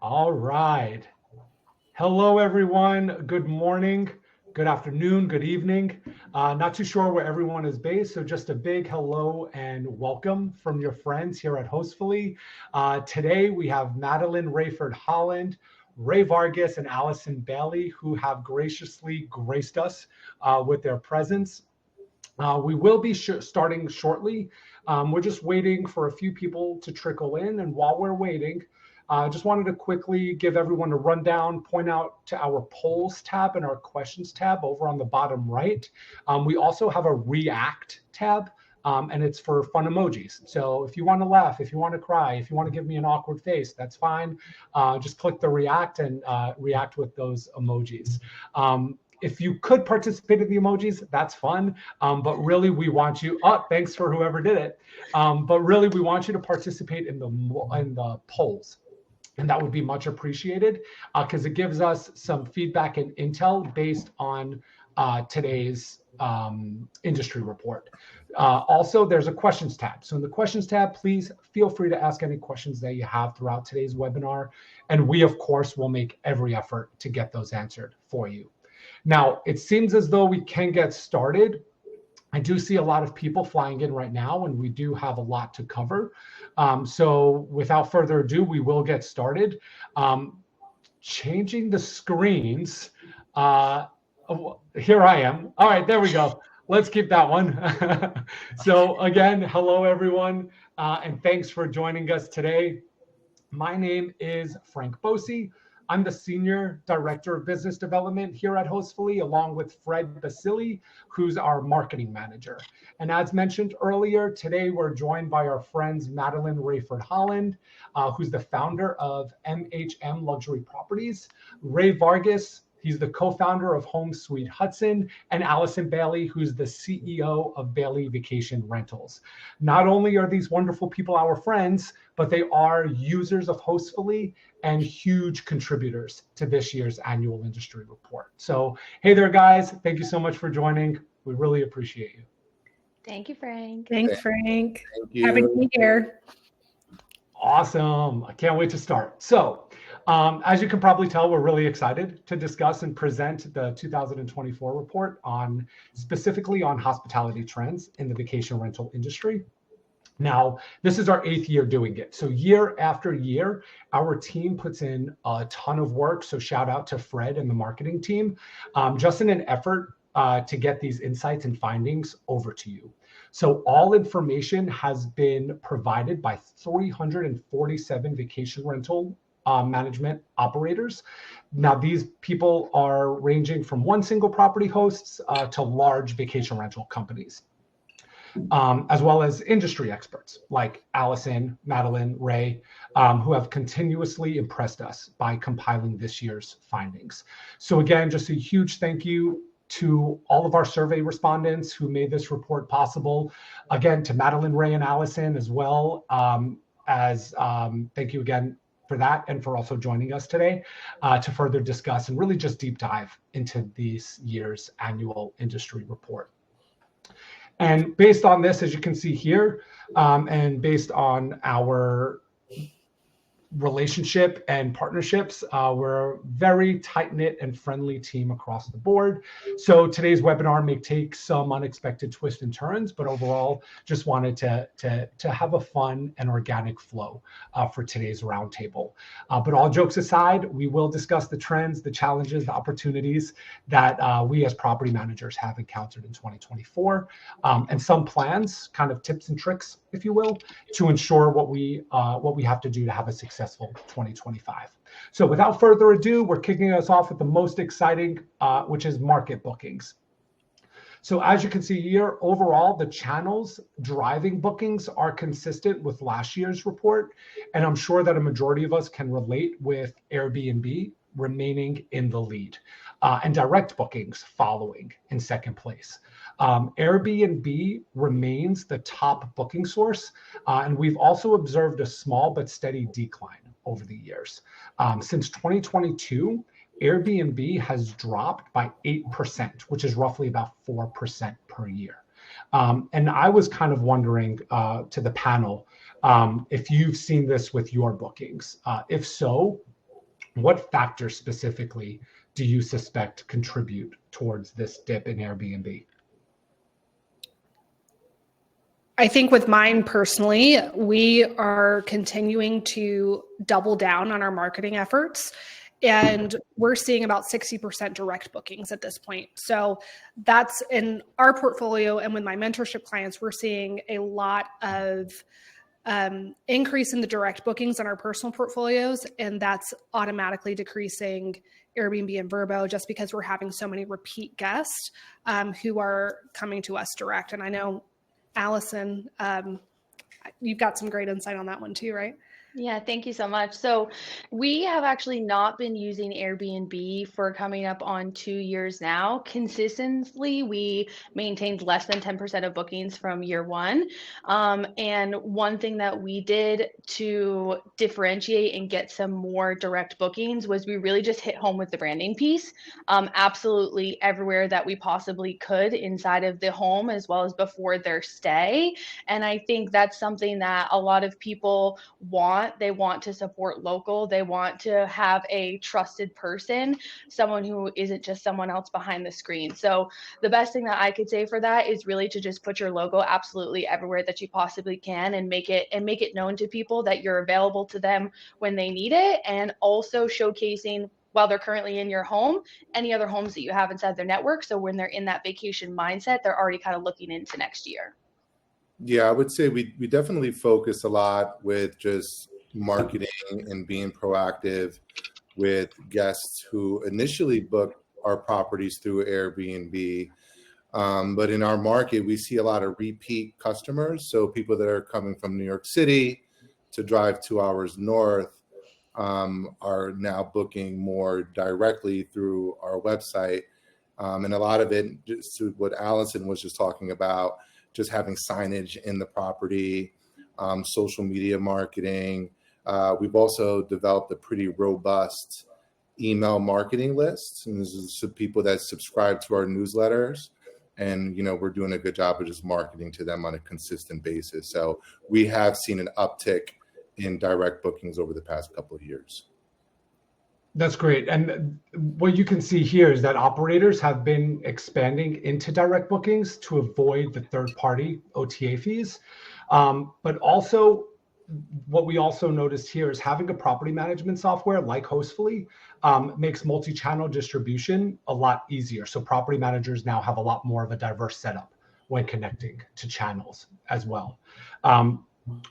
All right. Hello, everyone. Good morning, good afternoon, good evening. Not too sure where everyone is based, so just a big hello and welcome from your friends here at Hostfully. Today, we have Madeline Rayford Holland, Ray Vargas, and Allison Bailey, who have graciously graced us with their presence. We will be starting shortly. We're just waiting for a few people to trickle in. And while we're waiting, I just wanted to quickly give everyone a rundown, point out to our polls tab and our questions tab over on the bottom right. We also have a react tab. And it's for fun emojis. So if you want to laugh, if you want to cry, if you want to give me an awkward face, that's fine. Just click the react and react with those emojis. If you could participate in the emojis, that's fun. But really, we want you. Thanks for whoever did it. But really, we want you to participate in the polls. And that would be much appreciated because it gives us some feedback and intel based on today's industry report. Also, there's a questions tab. So in the questions tab, please feel free to ask any questions that you have throughout today's webinar. And we, of course, will make every effort to get those answered for you. Now, it seems as though we can get started. I do see a lot of people flying in right now, and we do have a lot to cover. So without further ado, we will get started. Changing the screens. Here I am. All right, there we go. Let's keep that one. So again, hello, everyone, and thanks for joining us today. My name is Frank Bosi. I'm the Senior Director of Business Development here at Hostfully, along with Fred Basili, who's our Marketing Manager. And as mentioned earlier, today we're joined by our friends Madeline Rayford Holland, who's the founder of MHM Luxury Properties, Ray Vargas, he's the co-founder of Home Sweet Hudson, and Allison Bailey, who's the CEO of Bailey Vacation Rentals. Not only are these wonderful people our friends, but they are users of Hostfully and huge contributors to this year's annual industry report. So, hey there, guys. Thank you so much for joining. We really appreciate you. Thank you, Frank. Thanks, Frank. Thank you. Happy to be here. Awesome. I can't wait to start. So, as you can probably tell, we're really excited to discuss and present the 2024 report specifically on hospitality trends in the vacation rental industry. Now, this is our 8th year doing it. So year after year, our team puts in a ton of work. So shout out to Fred and the marketing team, just in an effort to get these insights and findings over to you. So all information has been provided by 347 vacation rental management operators. Now, these people are ranging from one single property hosts to large vacation rental companies. As well as industry experts like Allison, Madeline, Ray, who have continuously impressed us by compiling this year's findings. So again, just a huge thank you to all of our survey respondents who made this report possible. Again, to Madeline, Ray, and Allison as well, as thank you again for that and for also joining us today to further discuss and really just deep dive into this year's annual industry report. And based on this, as you can see here, and based on our relationship and partnerships, we're a very tight-knit and friendly team across the board. So today's webinar may take some unexpected twists and turns, but overall, just wanted to have a fun and organic flow for today's roundtable. But all jokes aside, we will discuss the trends, the challenges, the opportunities that we as property managers have encountered in 2024, and some plans, kind of tips and tricks, if you will, to ensure what we have to do to have a successful 2025. So without further ado, we're kicking us off with the most exciting, which is market bookings. So as you can see here, overall, the channels driving bookings are consistent with last year's report. And I'm sure that a majority of us can relate with Airbnb remaining in the lead and direct bookings following in second place. Airbnb remains the top booking source, and we've also observed a small but steady decline over the years. Since 2022, Airbnb has dropped by 8%, which is roughly about 4% per year. And I was kind of wondering to the panel if you've seen this with your bookings. If so, What factors specifically do you suspect contribute towards this dip in Airbnb? I think with mine personally, we are continuing to double down on our marketing efforts. And we're seeing about 60% direct bookings at this point. So that's in our portfolio. And with my mentorship clients, we're seeing a lot of increase in the direct bookings on our personal portfolios. And that's automatically decreasing Airbnb and Vrbo just because we're having so many repeat guests who are coming to us direct. And I know, Allison, you've got some great insight on that one too, right? Yeah, thank you so much. So we have actually not been using Airbnb for coming up on 2 years now. Consistently, we maintained less than 10% of bookings from year one. And one thing that we did to differentiate and get some more direct bookings was we really just hit home with the branding piece. Absolutely everywhere that we possibly could inside of the home as well as before their stay. And I think that's something that a lot of people want. They want to support local. They want to have a trusted person, someone who isn't just someone else behind the screen. So the best thing that I could say for that is really to just put your logo absolutely everywhere that you possibly can and make it known to people that you're available to them when they need it, and also showcasing while they're currently in your home, any other homes that you have inside their network. So when they're in that vacation mindset, they're already kind of looking into next year. Yeah, I would say we definitely focus a lot with just marketing and being proactive with guests who initially book our properties through Airbnb. But in our market, we see a lot of repeat customers. So people that are coming from New York City to drive 2 hours north are now booking more directly through our website. And a lot of it, just to what Allison was just talking about, just having signage in the property, social media marketing. We've also developed a pretty robust email marketing list. And this is to people that subscribe to our newsletters. And, we're doing a good job of just marketing to them on a consistent basis. So we have seen an uptick in direct bookings over the past couple of years. That's great. And what you can see here is that operators have been expanding into direct bookings to avoid the third-party OTA fees. But also, what we also noticed here is having a property management software like Hostfully makes multi-channel distribution a lot easier. So property managers now have a lot more of a diverse setup when connecting to channels as well.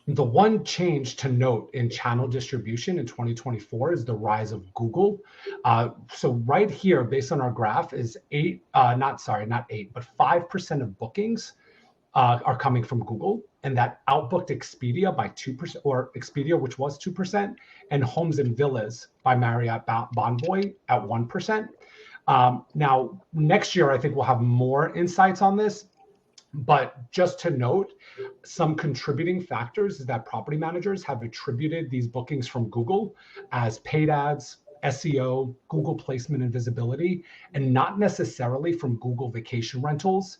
The one change to note in channel distribution in 2024 is the rise of Google. So right here, based on our graph, is 5% of bookings are coming from Google, and that outbooked Expedia by 2%, or Expedia, which was 2%, and Homes and Villas by Marriott Bonvoy at 1%. Now, next year, I think we'll have more insights on this. But just to note, some contributing factors is that property managers have attributed these bookings from Google as paid ads, SEO, Google placement and visibility, and not necessarily from Google Vacation Rentals,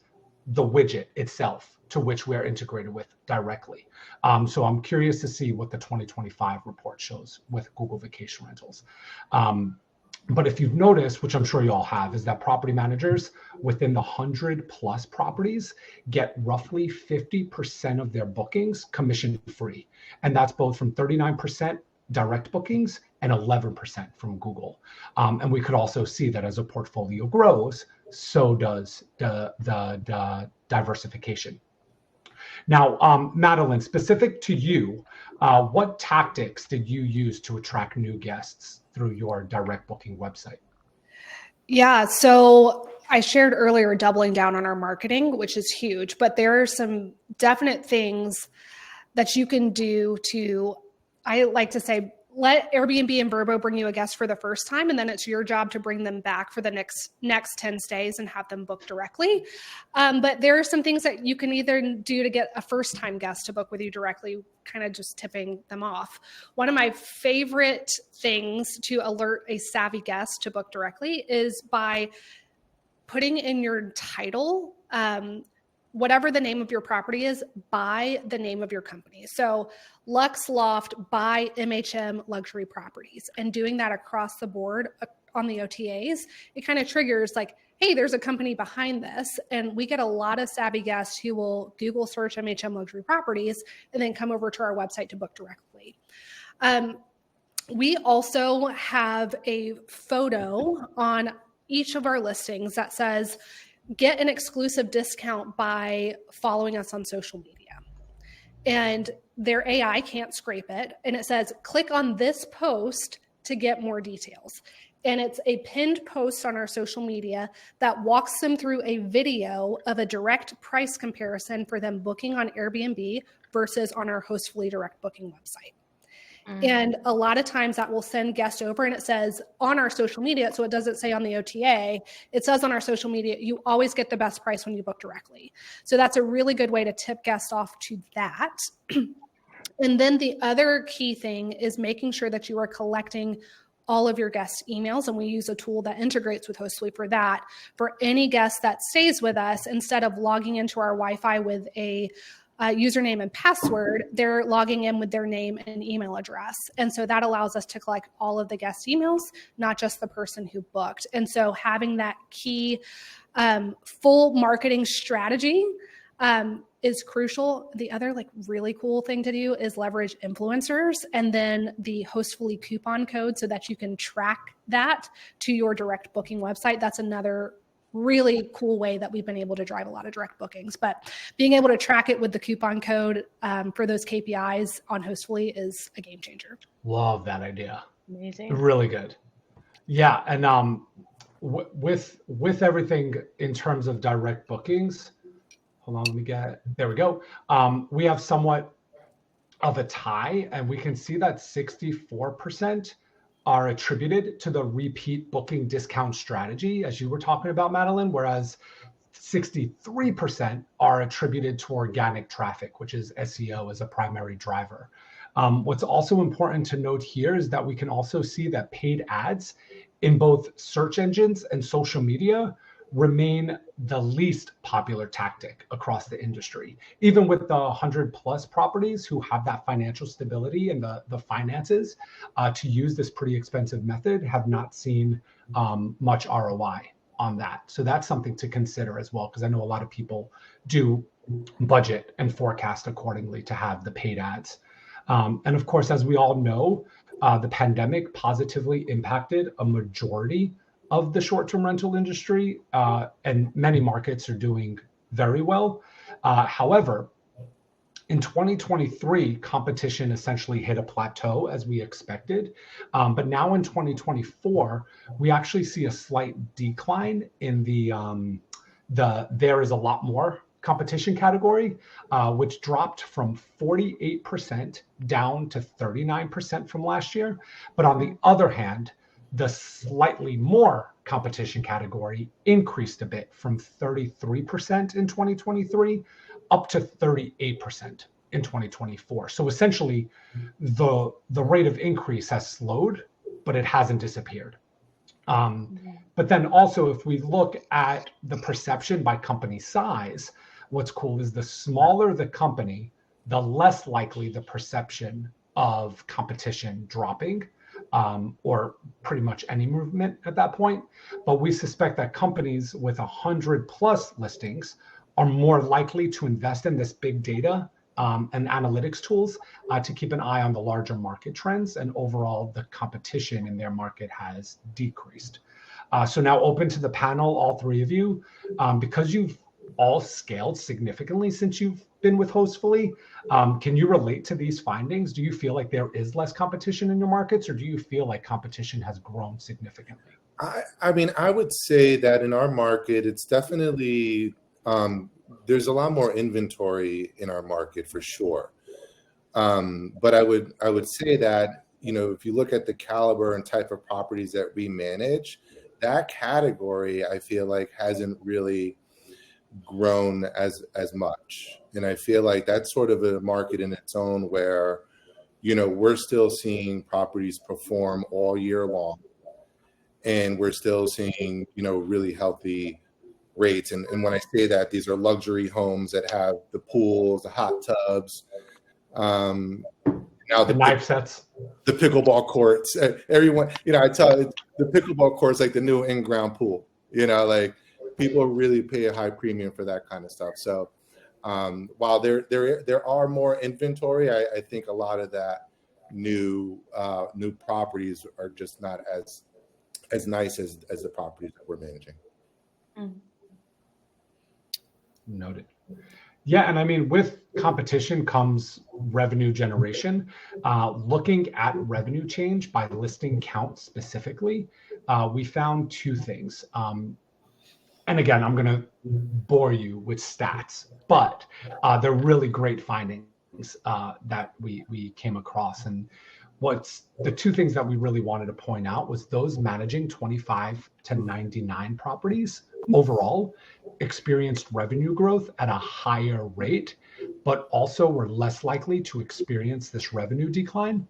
the widget itself, to which we're integrated with directly. So I'm curious to see what the 2025 report shows with Google Vacation Rentals. But if you've noticed, which I'm sure you all have, is that property managers within the 100 plus properties get roughly 50% of their bookings commission free. And that's both from 39% direct bookings and 11% from Google. And we could also see that as a portfolio grows, so does the diversification. Now, Madeline, specific to you, what tactics did you use to attract new guests through your direct booking website? Yeah, so I shared earlier doubling down on our marketing, which is huge, but there are some definite things that you can do to, I like to say, let Airbnb and Vrbo bring you a guest for the first time, and then it's your job to bring them back for the next 10 stays and have them book directly. But there are some things that you can either do to get a first-time guest to book with you directly, kind of just tipping them off. One of my favorite things to alert a savvy guest to book directly is by putting in your title whatever the name of your property is, by the name of your company. So Lux Loft by MHM Luxury Properties, and doing that across the board on the OTAs, it kind of triggers like, hey, there's a company behind this. And we get a lot of savvy guests who will Google search MHM Luxury Properties and then come over to our website to book directly. We also have a photo on each of our listings that says, get an exclusive discount by following us on social media. And their AI can't scrape it. And it says, click on this post to get more details. And it's a pinned post on our social media that walks them through a video of a direct price comparison for them booking on Airbnb versus on our Hostfully direct booking website. And a lot of times that will send guests over, and it says on our social media, so it doesn't say on the OTA, it says on our social media, you always get the best price when you book directly. So that's a really good way to tip guests off to that. And then the other key thing is making sure that you are collecting all of your guests' emails. And we use a tool that integrates with Hostfully for that. For any guest that stays with us, instead of logging into our Wi-Fi with a username and password, they're logging in with their name and email address. And so that allows us to collect all of the guest emails, not just the person who booked. And so having that key full marketing strategy is crucial. The other like really cool thing to do is leverage influencers and then the Hostfully coupon code so that you can track that to your direct booking website. That's another really cool way that we've been able to drive a lot of direct bookings. But being able to track it with the coupon code for those KPIs on Hostfully is a game changer. Love that idea. Amazing. Really good. Yeah, and with everything in terms of direct bookings, hold on, let me get, there we go. We have somewhat of a tie, and we can see that 64% are attributed to the repeat booking discount strategy, as you were talking about, Madeline, whereas 63% are attributed to organic traffic, which is SEO as a primary driver. What's also important to note here is that we can also see that paid ads in both search engines and social media remain the least popular tactic across the industry. Even with the 100+ properties who have that financial stability and the finances to use this pretty expensive method have not seen much ROI on that. So that's something to consider as well, because I know a lot of people do budget and forecast accordingly to have the paid ads. And of course, as we all know, the pandemic positively impacted a majority of the short-term rental industry, and many markets are doing very well. However, in 2023, competition essentially hit a plateau as we expected. But now in 2024, we actually see a slight decline in the there is a lot more competition category, which dropped from 48% down to 39% from last year. But on the other hand, the slightly more competition category increased a bit from 33% in 2023 up to 38% in 2024. So essentially, the rate of increase has slowed, but it hasn't disappeared. But then also, if we look at the perception by company size, what's cool is the smaller the company, the less likely the perception of competition dropping, or pretty much any movement at that point. But we suspect that companies with 100+ listings are more likely to invest in this big data and analytics tools to keep an eye on the larger market trends, and overall the competition in their market has decreased. So now open to the panel, all three of you, because you've all scaled significantly since you've been with Hostfully. Can you relate to these findings? Do you feel like there is less competition in your markets, or do you feel like competition has grown significantly? I mean, I would say that in our market, it's definitely, there's a lot more inventory in our market for sure. But I would say that, you know, if you look at the caliber and type of properties that we manage, that category, I feel like hasn't really grown as much. And I feel like that's sort of a market in its own where, you know, we're still seeing properties perform all year long. And we're still seeing, you know, really healthy rates. And when I say that, these are luxury homes that have the pools, the hot tubs, now The knife sets. the pickleball courts. Everyone, I tell you, the pickleball courts like the new in-ground pool. Like people really pay a high premium for that kind of stuff. So while there are more inventory, I think a lot of that new properties are just not as nice as the properties that we're managing. Noted. Yeah, and I mean, with competition comes revenue generation. Looking at revenue change by listing count specifically, we found two things. And again, I'm going to bore you with stats, but they're really great findings that we came across. And what's the two things that we really wanted to point out was those managing 25 to 99 properties overall experienced revenue growth at a higher rate, but also were less likely to experience this revenue decline.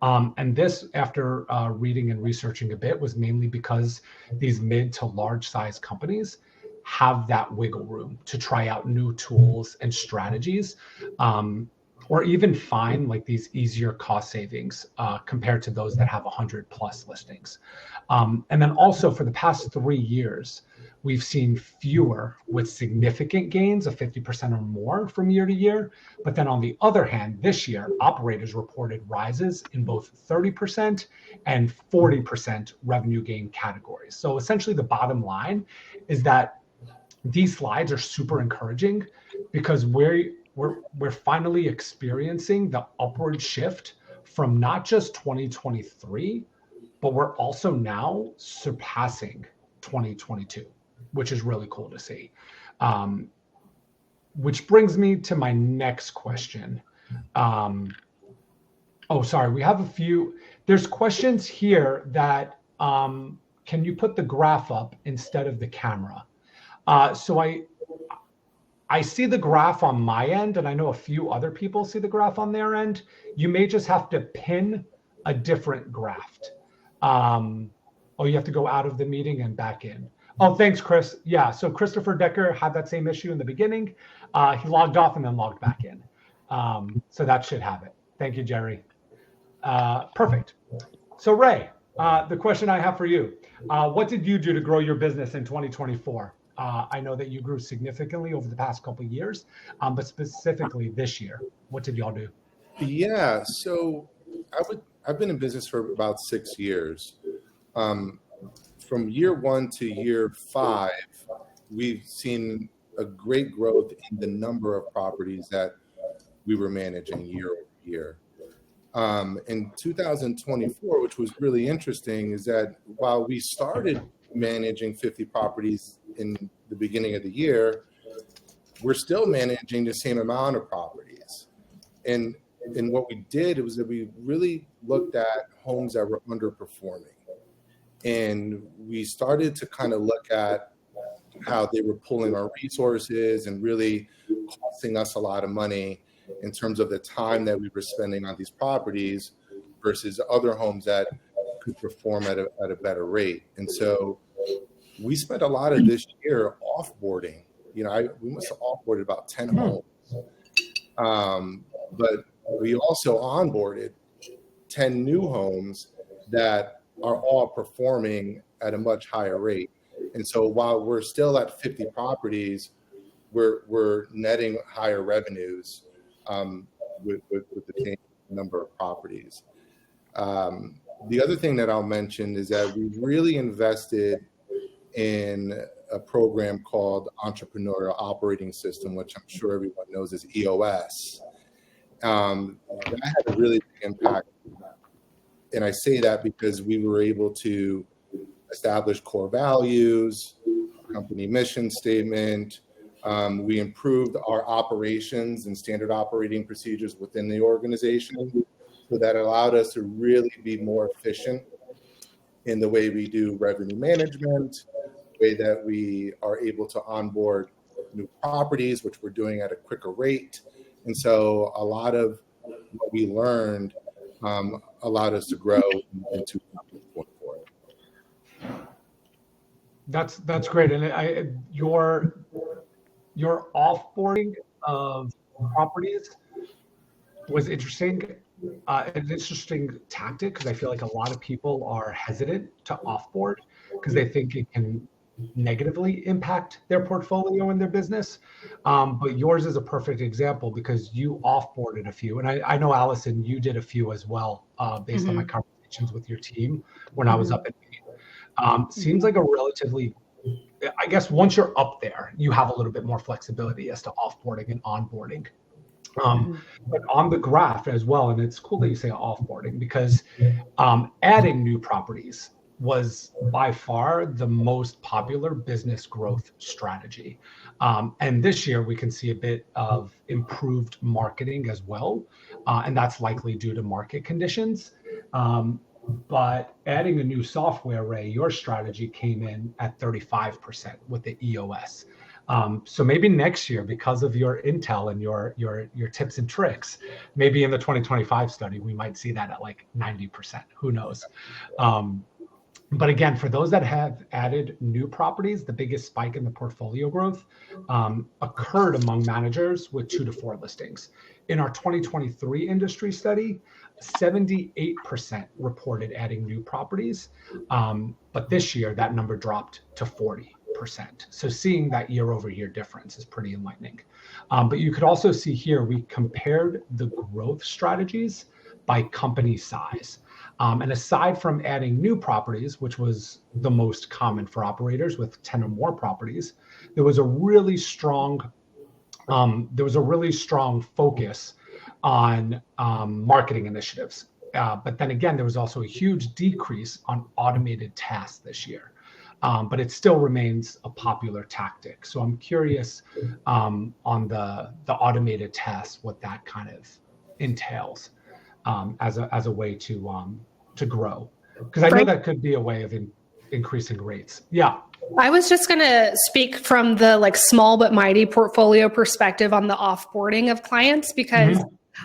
And this, after reading and researching a bit, was mainly because these mid to large size companies have that wiggle room to try out new tools and strategies, or even find like these easier cost savings compared to those that have 100 plus listings. And then also for the past 3 years, we've seen fewer with significant gains of 50% or more from year to year. But then on the other hand, this year, operators reported rises in both 30% and 40% revenue gain categories. So essentially the bottom line is that these slides are super encouraging because we're finally experiencing the upward shift from not just 2023, but we're also now surpassing 2022, which is really cool to see. Which brings me to my next question. Sorry, we have a few. There's questions here that can you put the graph up instead of the camera? So I see the graph on my end, and I know a few other people see the graph on their end. You may just have to pin a different graph. You have to go out of the meeting and back in. Oh, thanks, Chris. Yeah, so Christopher Decker had that same issue in the beginning. He logged off and then logged back in. So that should have it. Thank you, Jerry. Perfect. So Ray, the question I have for you, what did you do to grow your business in 2024? I know that you grew significantly over the past couple of years, but specifically this year, what did y'all do? Yeah, so I've been in business for about 6 years. From year 1 to year 5, we've seen a great growth in the number of properties that we were managing year over year. In 2024, which was really interesting, is that while we started managing 50 properties in the beginning of the year, we're still managing the same amount of properties. And what we did was that we really looked at homes that were underperforming. And we started to kind of look at how they were pulling our resources and really costing us a lot of money in terms of the time that we were spending on these properties versus other homes that could perform at a better rate. And so we spent a lot of this year offboarding. We must have offboarded about 10 homes. But we also onboarded 10 new homes that are all performing at a much higher rate. And so while we're still at 50 properties, we're netting higher revenues with the same number of properties. The other thing that I'll mention is that we really invested in a program called Entrepreneurial Operating System, which I'm sure everyone knows as EOS. That had a really big impact. And I say that because we were able to establish core values, company mission statement. We improved our operations and standard operating procedures within the organization. So that allowed us to really be more efficient in the way we do revenue management, the way that we are able to onboard new properties, which we're doing at a quicker rate. And so a lot of what we learned allowed us to grow in 2024. That's great. And your offboarding of properties was interesting. An interesting tactic because I feel like a lot of people are hesitant to offboard because they think it can negatively impact their portfolio and their business. But yours is a perfect example because you offboarded a few, and I know Allison, you did a few as well, based on my conversations with your team when I was up at Maine. Seems like a relatively, I guess once you're up there, you have a little bit more flexibility as to offboarding and onboarding. But on the graph as well, and it's cool that you say offboarding because adding new properties was by far the most popular business growth strategy. And this year we can see a bit of improved marketing as well. And that's likely due to market conditions. But adding a new software, Ray, your strategy came in at 35% with the EOS. So maybe next year, because of your intel and your tips and tricks, maybe in the 2025 study, we might see that at like 90%. Who knows? But again, for those that have added new properties, the biggest spike in the portfolio growth occurred among managers with 2 to 4 listings. In our 2023 industry study, 78% reported adding new properties. But this year, that number dropped to 40%. So seeing that year over year difference is pretty enlightening. But you could also see here, we compared the growth strategies by company size. And aside from adding new properties, which was the most common for operators with 10 or more properties, there was a really strong focus on marketing initiatives. But then again, there was also a huge decrease on automated tasks this year. But it still remains a popular tactic. So I'm curious on the automated tasks, what that kind of entails as a way to grow, because I know that could be a way of increasing rates. Yeah. I was just going to speak from the like small but mighty portfolio perspective on the offboarding of clients, because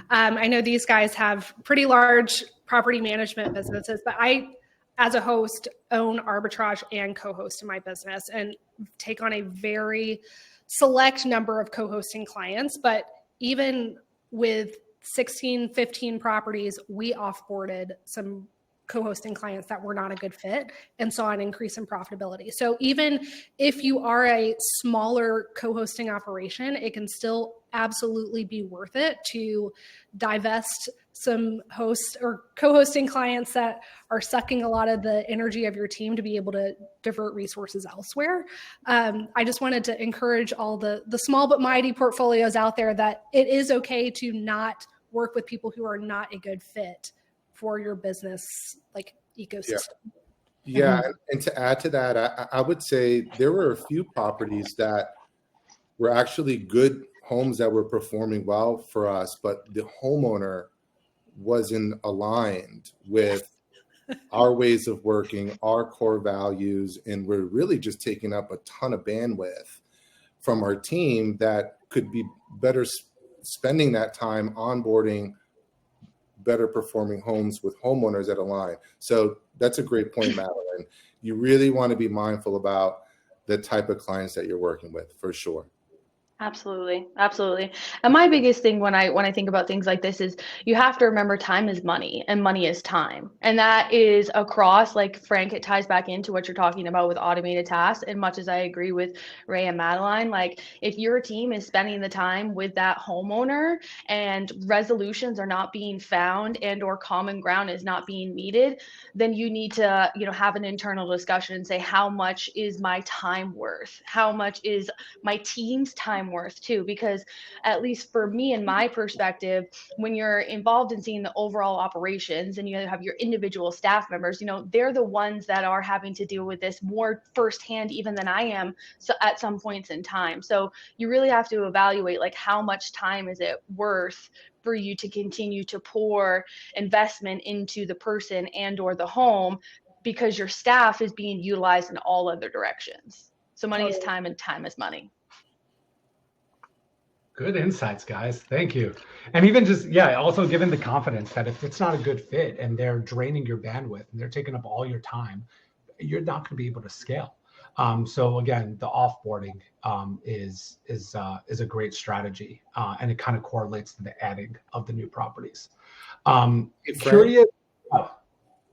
I know these guys have pretty large property management businesses, but I, as a host, own arbitrage and co-host in my business and take on a very select number of co-hosting clients. But even with 16, 15 properties, we offboarded some co-hosting clients that were not a good fit and saw an increase in profitability. So even if you are a smaller co-hosting operation, it can still absolutely be worth it to divest some hosts or co-hosting clients that are sucking a lot of the energy of your team to be able to divert resources elsewhere. I just wanted to encourage all the small but mighty portfolios out there that it is okay to not work with people who are not a good fit for your business like ecosystem. Yeah. And to add to that, I would say there were a few properties that were actually good homes that were performing well for us, but the homeowner wasn't aligned with our ways of working, our core values, and we're really just taking up a ton of bandwidth from our team that could be better spending that time onboarding better performing homes with homeowners that align. So that's a great point, Madeline. You really want to be mindful about the type of clients that you're working with, for sure. Absolutely. Absolutely. And my biggest thing when I think about things like this is you have to remember time is money and money is time. And that is across, like Frank, it ties back into what you're talking about with automated tasks. And much as I agree with Ray and Madeline, like if your team is spending the time with that homeowner and resolutions are not being found and or common ground is not being needed, then you need to, have an internal discussion and say, how much is my time worth? How much is my team's time worth too? Because at least for me and my perspective, when you're involved in seeing the overall operations and you have your individual staff members, they're the ones that are having to deal with this more firsthand even than I am, so at some points in time. So you really have to evaluate like how much time is it worth for you to continue to pour investment into the person and or the home, because your staff is being utilized in all other directions. So money is time and time is money. Good insights, guys. Thank you. And even just, also given the confidence that if it's not a good fit and they're draining your bandwidth and they're taking up all your time, you're not going to be able to scale. So again, the offboarding is a great strategy, and it kind of correlates to the adding of the new properties. Hey, Frank, Curious.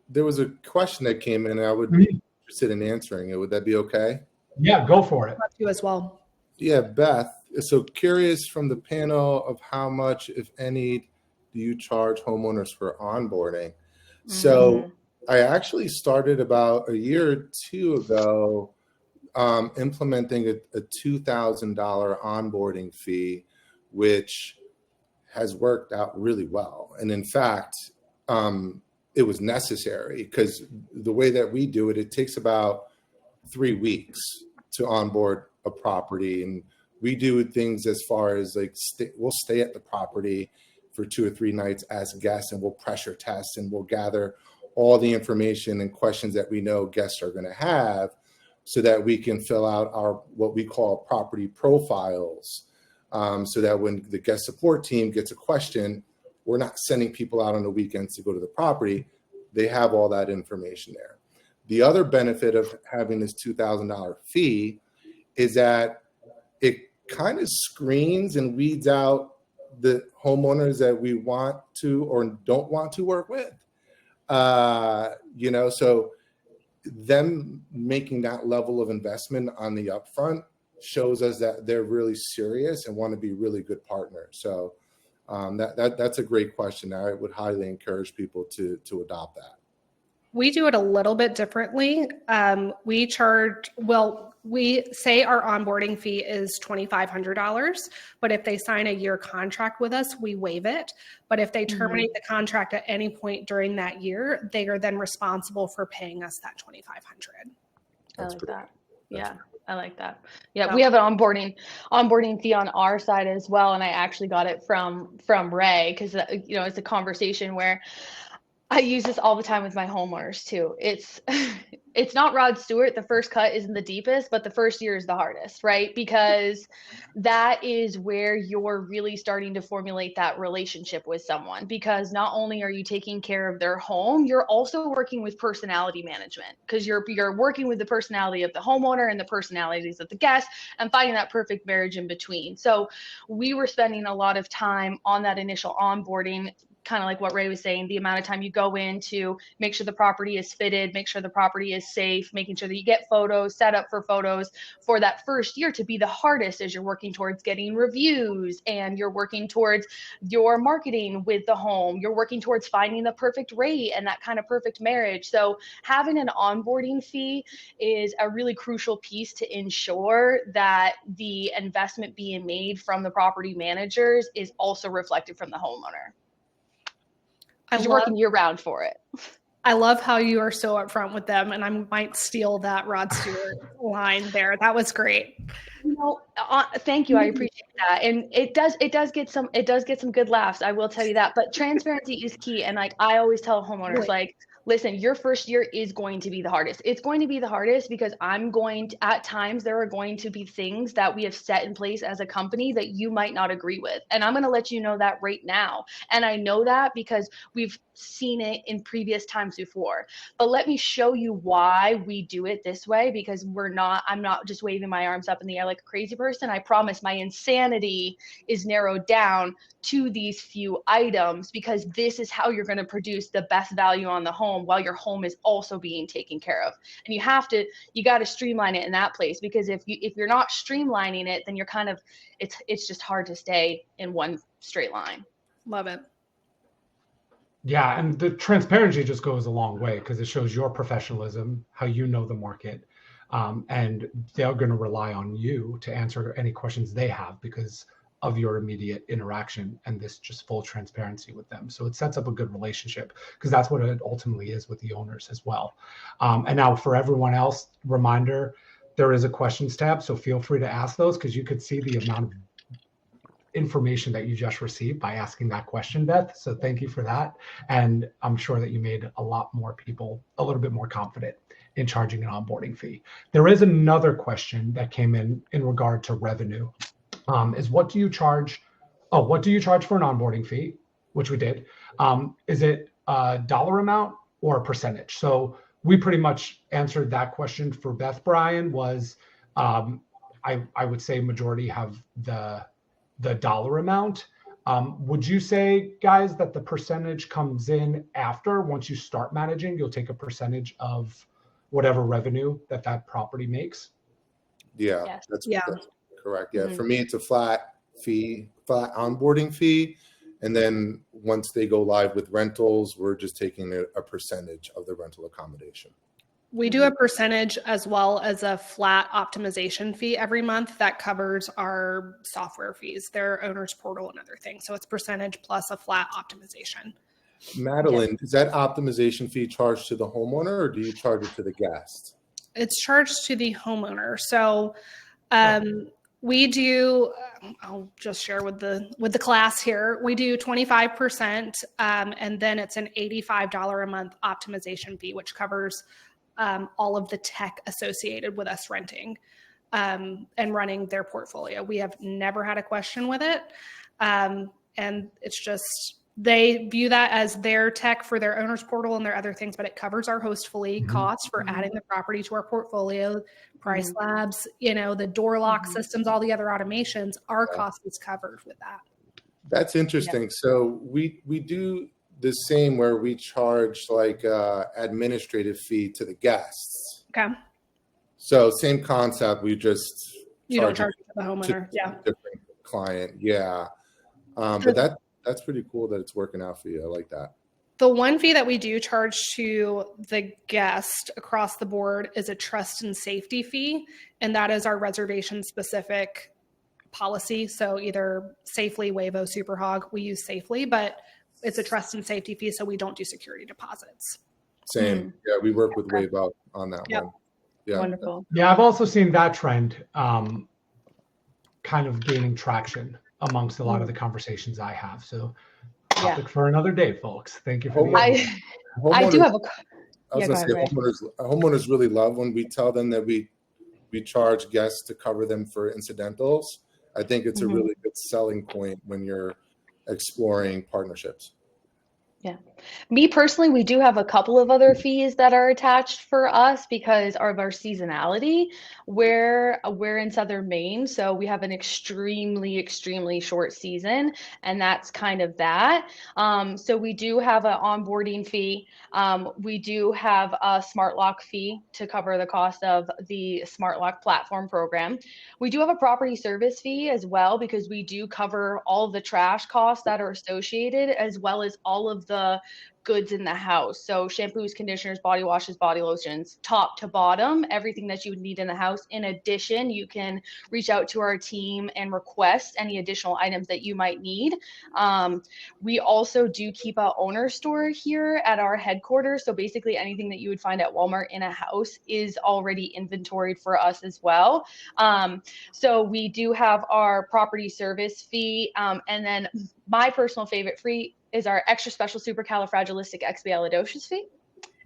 there was a question that came in, and I would Mhm. be interested in answering it. Would that be okay? Yeah, go for it. You as well. Yeah, Beth. So curious from the panel of how much, if any, do you charge homeowners for onboarding? So I actually started about a year or two ago implementing a $2,000 onboarding fee, which has worked out really well. And in fact, it was necessary because the way that we do it, it takes about 3 weeks to onboard a property. And we do things as far as like, we'll stay at the property for 2 or 3 nights as guests, and we'll pressure test, and we'll gather all the information and questions that we know guests are going to have, so that we can fill out our, what we call property profiles. So that when the guest support team gets a question, we're not sending people out on the weekends to go to the property. They have all that information there. The other benefit of having this $2,000 fee is that it kind of screens and weeds out the homeowners that we want to or don't want to work with. So them making that level of investment on the upfront shows us that they're really serious and want to be really good partners. So that's a great question. I would highly encourage people to adopt that. We do it a little bit differently. We say our onboarding fee is $2,500, but if they sign a year contract with us, we waive it. But if they terminate the contract at any point during that year, they are then responsible for paying us that $2,500. I like that. Yeah, I like that. Yeah, we have an onboarding fee on our side as well, and I actually got it from Ray because it's a conversation where I use this all the time with my homeowners too. It's not Rod Stewart. The first cut isn't the deepest, but the first year is the hardest, right? Because that is where you're really starting to formulate that relationship with someone, because not only are you taking care of their home, you're also working with personality management, because you're working with the personality of the homeowner and the personalities of the guests and finding that perfect marriage in between. So we were spending a lot of time on that initial onboarding, kind of like what Ray was saying, the amount of time you go in to make sure the property is fitted, make sure the property is safe, making sure that you get photos, set up for photos for that first year to be the hardest, as you're working towards getting reviews and you're working towards your marketing with the home. You're working towards finding the perfect rate and that kind of perfect marriage. So having an onboarding fee is a really crucial piece to ensure that the investment being made from the property managers is also reflected from the homeowner. You're working year round for it. I love how you are so upfront with them, and I might steal that Rod Stewart line there. That was great. Thank you. I appreciate that. And it does get some good laughs. I will tell you that. But transparency is key. And like I always tell homeowners, like, listen, your first year is going to be the hardest. It's going to be the hardest because at times there are going to be things that we have set in place as a company that you might not agree with. And I'm going to let you know that right now. And I know that because we've seen it in previous times before. But let me show you why we do it this way, because I'm not just waving my arms up in the air like a crazy person. I promise my insanity is narrowed down to these few items, because this is how you're going to produce the best value on the home while your home is also being taken care of. And you got to streamline it in that place, because if you're not streamlining it, then you're kind of, it's just hard to stay in one straight line. Love it. Yeah, and the transparency just goes a long way, because it shows your professionalism, how you know the market, and they're going to rely on you to answer any questions they have because of your immediate interaction and this just full transparency with them. So it sets up a good relationship, because that's what it ultimately is with the owners as well. And now for everyone else, reminder, there is a questions tab, so feel free to ask those, because you could see the amount of information that you just received by asking that question, Beth. So thank you for that. And I'm sure that you made a lot more people a little bit more confident in charging an onboarding fee. There is another question that came in regard to revenue. Is what do you charge for an onboarding fee, which we did. Is it a dollar amount or a percentage? So we pretty much answered that question for Beth. Brian was, I would say majority have the dollar amount. Would you say, guys, that the percentage comes in after, once you start managing, you'll take a percentage of whatever revenue that property makes? Yeah, Yes. that's correct. Yeah, Mhm. for me, it's a flat onboarding fee. And then once they go live with rentals, we're just taking a percentage of the rental accommodation. We do a percentage as well as a flat optimization fee every month that covers our software fees, their owner's portal and other things. So it's percentage plus a flat optimization. Madeline, is that optimization fee charged to the homeowner or do you charge it to the guest? It's charged to the homeowner. So we do, I'll just share with the class here. We do 25%, and then it's an $85 a month optimization fee, which covers all of the tech associated with us renting and running their portfolio. We have never had a question with it. And it's just, they view that as their tech for their owner's portal and their other things, but it covers our Hostfully costs for adding the property to our portfolio, price labs, the door lock systems, all the other automations. Our cost is covered with that. That's interesting. So we do the same where we charge like administrative fee to the guests. Okay. So same concept. We just You don't charge it to the homeowner. Yeah. Different client. Yeah. But that's pretty cool that it's working out for you. I like that. The one fee that we do charge to the guest across the board is a trust and safety fee. And that is our reservation specific policy. So either Safely, Wavo, Superhog, we use Safely, but it's a trust and safety fee. So we don't do security deposits. Same. Yeah. We work with Wavo on that one. Yeah. Wonderful. Yeah, I've also seen that trend kind of gaining traction amongst a lot of the conversations I have. So topic for another day, folks. Thank you for the I do have a I was going to say homeowners really love when we tell them that we charge guests to cover them for incidentals. I think it's a really good selling point when you're exploring partnerships. Yeah. Me personally, we do have a couple of other fees that are attached for us because of our seasonality. We're in Southern Maine, so we have an extremely short season, and that's kind of that. So we do have an onboarding fee. We do have a smart lock fee to cover the cost of the smart lock platform program. We do have a property service fee as well because we do cover all of the trash costs that are associated as well as all of the goods in the house. So shampoos, conditioners, body washes, body lotions, top to bottom, everything that you would need in the house. In addition, you can reach out to our team and request any additional items that you might need. We also do keep an owner store here at our headquarters. So basically anything that you would find at Walmart in a house is already inventoried for us as well. So we do have our property service fee. And then my personal favorite fee is our extra special supercalifragilisticexpialidocious fee.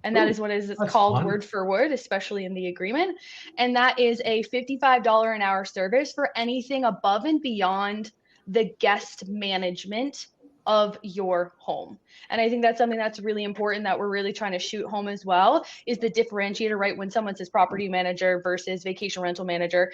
And that is what is called word for word, especially in the agreement. And that is a $55 an hour service for anything above and beyond the guest management of your home. And I think that's something that's really important that we're really trying to shoot home as well, is the differentiator, right? When someone says property manager versus vacation rental manager,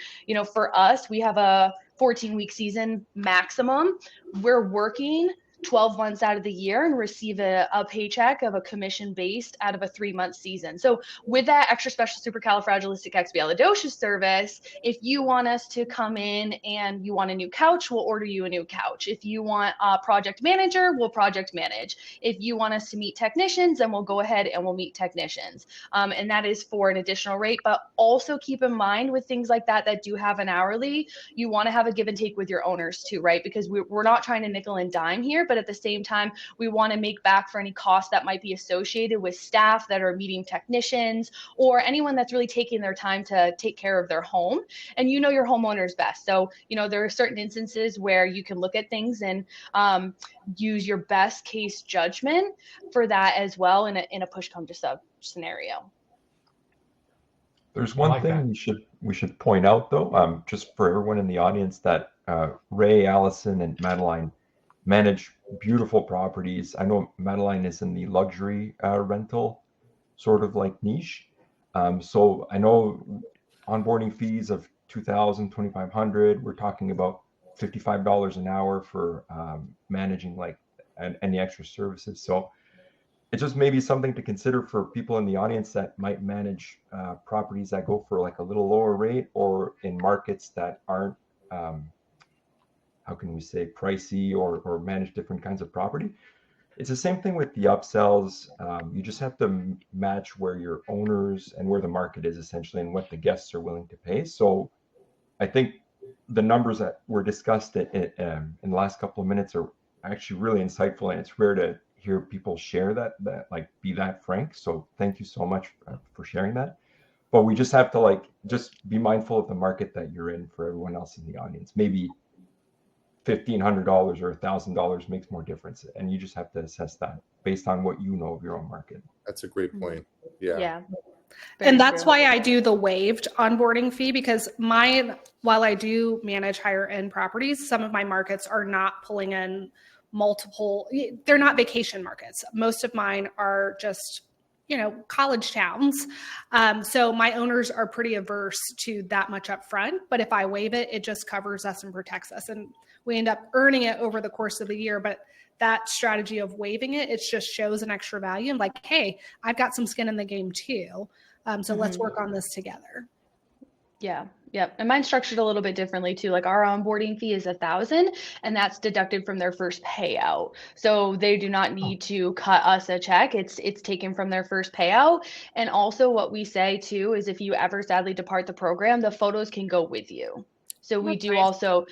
for us, we have a 14-week season maximum. We're working 12 months out of the year and receive a paycheck of a commission based out of a 3-month season. So with that extra special supercalifragilisticexpialidocious service, if you want us to come in and you want a new couch, we'll order you a new couch. If you want a project manager, we'll project manage. If you want us to meet technicians, then we'll go ahead and we'll meet technicians. And that is for an additional rate, but also keep in mind with things like that do have an hourly, you want to have a give and take with your owners too, right? Because we're not trying to nickel and dime here, but at the same time, we want to make back for any costs that might be associated with staff that are meeting technicians or anyone that's really taking their time to take care of their home. And your homeowners best. So, there are certain instances where you can look at things and use your best case judgment for that as well in a push come to shove scenario. There's one thing we should point out though, just for everyone in the audience, that Ray, Allison, and Madeline manage beautiful properties. I know Madeline is in the luxury rental sort of like niche. So I know onboarding fees of $2,000, $2,500. We're talking about $55 an hour for managing like any extra services. So it's just maybe something to consider for people in the audience that might manage properties that go for like a little lower rate, or in markets that aren't, how can we say, pricey, or manage different kinds of property. It's the same thing with the upsells. You just have to match where your owners and where the market is essentially, and what the guests are willing to pay. So I think the numbers that were discussed in the last couple of minutes are actually really insightful, and it's rare to hear people share that like be that frank. So thank you so much for sharing that. But we just have to like just be mindful of the market that you're in for everyone else in the audience. Maybe $1,500 or $1,000 makes more difference, and you just have to assess that based on what you know of your own market. That's a great point. Yeah. Yeah. And that's why I do the waived onboarding fee, because while I do manage higher end properties, some of my markets are not pulling in they're not vacation markets. Most of mine are just, college towns. So my owners are pretty averse to that much upfront, but if I waive it, it just covers us and protects us. And we end up earning it over the course of the year. But that strategy of waiving it just shows an extra value. And like, hey, I've got some skin in the game too. So let's work on this together. Yeah. Yep. And mine's structured a little bit differently too. Like our onboarding fee is $1,000, and that's deducted from their first payout. So they do not need to cut us a check. It's taken from their first payout. And also what we say too is if you ever sadly depart the program, the photos can go with you. So we do also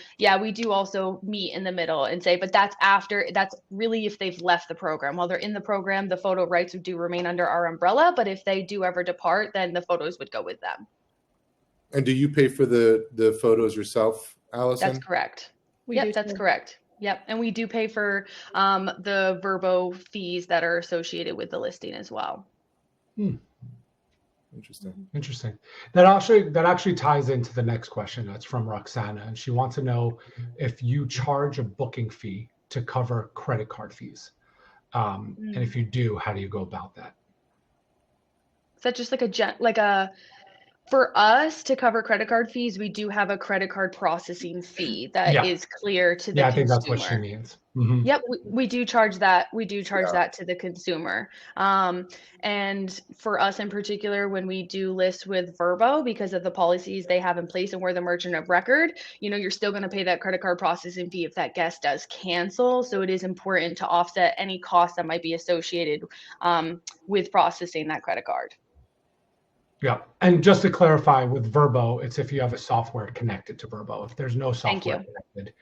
meet in the middle and say, but that's really if they've left the program. While they're in the program, the photo rights do remain under our umbrella. But if they do ever depart, then the photos would go with them. And do you pay for the photos yourself, Allison? That's correct. That's correct. Yep. And we do pay for the Verbo fees that are associated with the listing as well. Interesting. That actually ties into the next question. That's from Roxana, and she wants to know if you charge a booking fee to cover credit card fees, and if you do, how do you go about that? Is that just for us to cover credit card fees, we do have a credit card processing fee that is clear to the consumer. I think that's what she means. Mm-hmm. Yep, we do charge that. We do charge that to the consumer. And for us in particular, when we do list with Verbo, because of the policies they have in place and we're the merchant of record, you're still going to pay that credit card processing fee if that guest does cancel. So it is important to offset any costs that might be associated with processing that credit card. Yeah. And just to clarify, with Verbo, it's if you have a software connected to Verbo. If there's no software connected,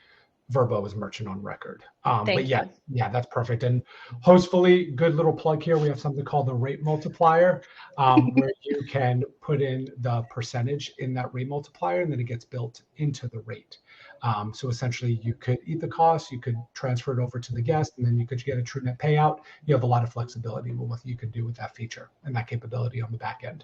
Verbo is merchant on record. But yeah, that's perfect. And Hostfully, good little plug here. We have something called the rate multiplier, where you can put in the percentage in that rate multiplier, and then it gets built into the rate. So essentially, you could eat the cost, you could transfer it over to the guest, and then you could get a true net payout. You have a lot of flexibility with what you could do with that feature and that capability on the back end.